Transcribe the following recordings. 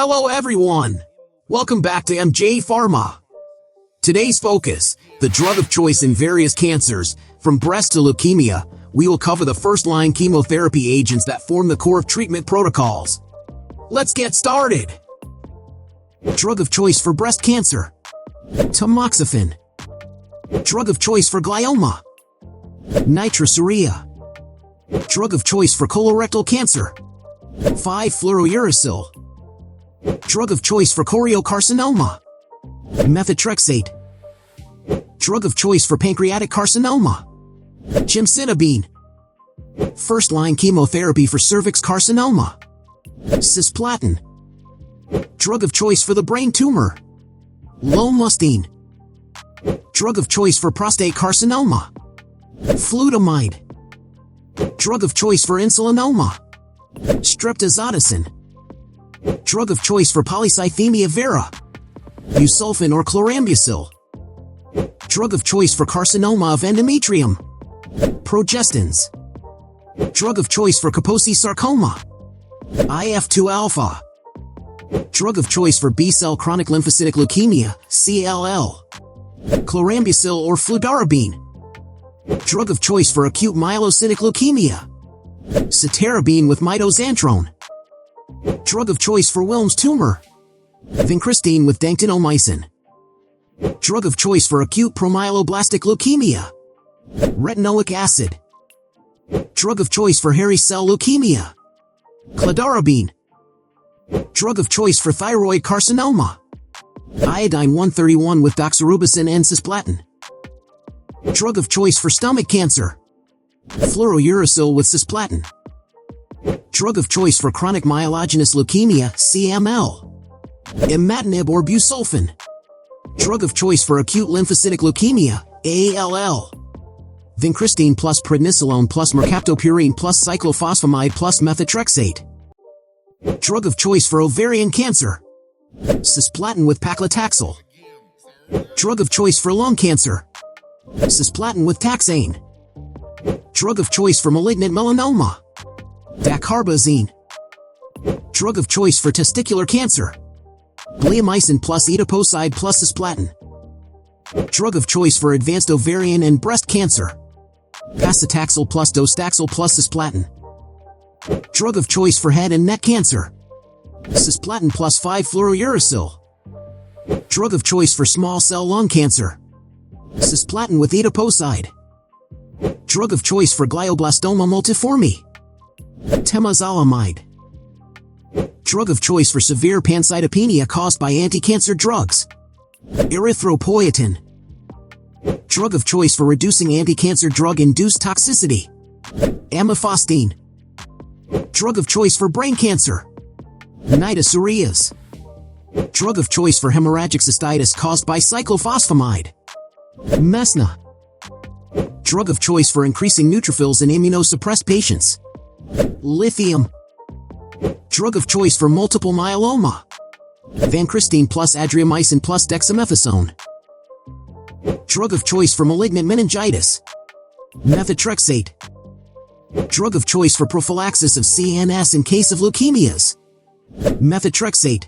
Hello everyone! Welcome back to MJ Pharma. Today's focus, the drug of choice in various cancers, from breast to leukemia. We will cover the first-line chemotherapy agents that form the core of treatment protocols. Let's get started! Drug of choice for breast cancer. Tamoxifen. Drug of choice for glioma. Nitrosourea. Drug of choice for colorectal cancer. 5-fluorouracil. Drug of choice for choriocarcinoma. Methotrexate. Drug of choice for pancreatic carcinoma. Gemcitabine. First-line chemotherapy for cervix carcinoma. Cisplatin. Drug of choice for the brain tumor. Lomustine. Drug of choice for prostate carcinoma. Flutamide. Drug of choice for insulinoma. Streptozotocin. Drug of choice for polycythemia vera. Busulfan or chlorambucil. Drug of choice for carcinoma of endometrium. Progestins. Drug of choice for Kaposi sarcoma. IF2-alpha. Drug of choice for B-cell chronic lymphocytic leukemia, CLL. Chlorambucil or fludarabine. Drug of choice for acute myelocytic leukemia. Cytarabine with mitoxantrone. Drug of choice for Wilms tumor. Vincristine with danctinomycin. Drug of choice for acute promyeloblastic leukemia. Retinoic acid. Drug of choice for hairy cell leukemia. Cladribine. Drug of choice for thyroid carcinoma. Iodine-131 with doxorubicin and cisplatin. Drug of choice for stomach cancer. Fluorouracil with cisplatin. Drug of choice for chronic myelogenous leukemia, CML. Imatinib or busulfan. Drug of choice for acute lymphocytic leukemia, ALL. Vincristine plus prednisolone plus mercaptopurine plus cyclophosphamide plus methotrexate. Drug of choice for ovarian cancer. Cisplatin with paclitaxel. Drug of choice for lung cancer. Cisplatin with taxane. Drug of choice for malignant melanoma. Dacarbazine. Drug of choice for testicular cancer. Bleomycin plus etoposide plus cisplatin. Drug of choice for advanced ovarian and breast cancer. Paclitaxel plus docetaxel plus cisplatin. Drug of choice for head and neck cancer. Cisplatin plus 5-fluorouracil. Drug of choice for small cell lung cancer. Cisplatin with etoposide. Drug of choice for glioblastoma multiforme. Temozolomide. Drug of choice for severe pancytopenia caused by anti-cancer drugs. Erythropoietin. Drug of choice for reducing anti-cancer drug-induced toxicity. Amifostine. Drug of choice for brain cancer. Nitocerias. Drug of choice for hemorrhagic cystitis caused by cyclophosphamide. Mesna. Drug of choice for increasing neutrophils in immunosuppressed patients. Lithium. Drug of choice for multiple myeloma. Vincristine plus adriamycin plus dexamethasone. Drug of choice for malignant meningitis. Methotrexate. Drug of choice for prophylaxis of CNS in case of leukemias. Methotrexate.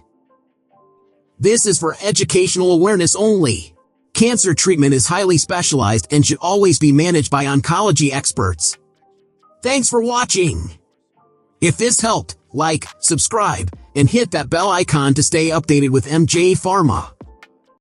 This is for educational awareness only. Cancer treatment is highly specialized and should always be managed by oncology experts. Thanks for watching. If this helped, like, subscribe, and hit that bell icon to stay updated with MJ Pharma.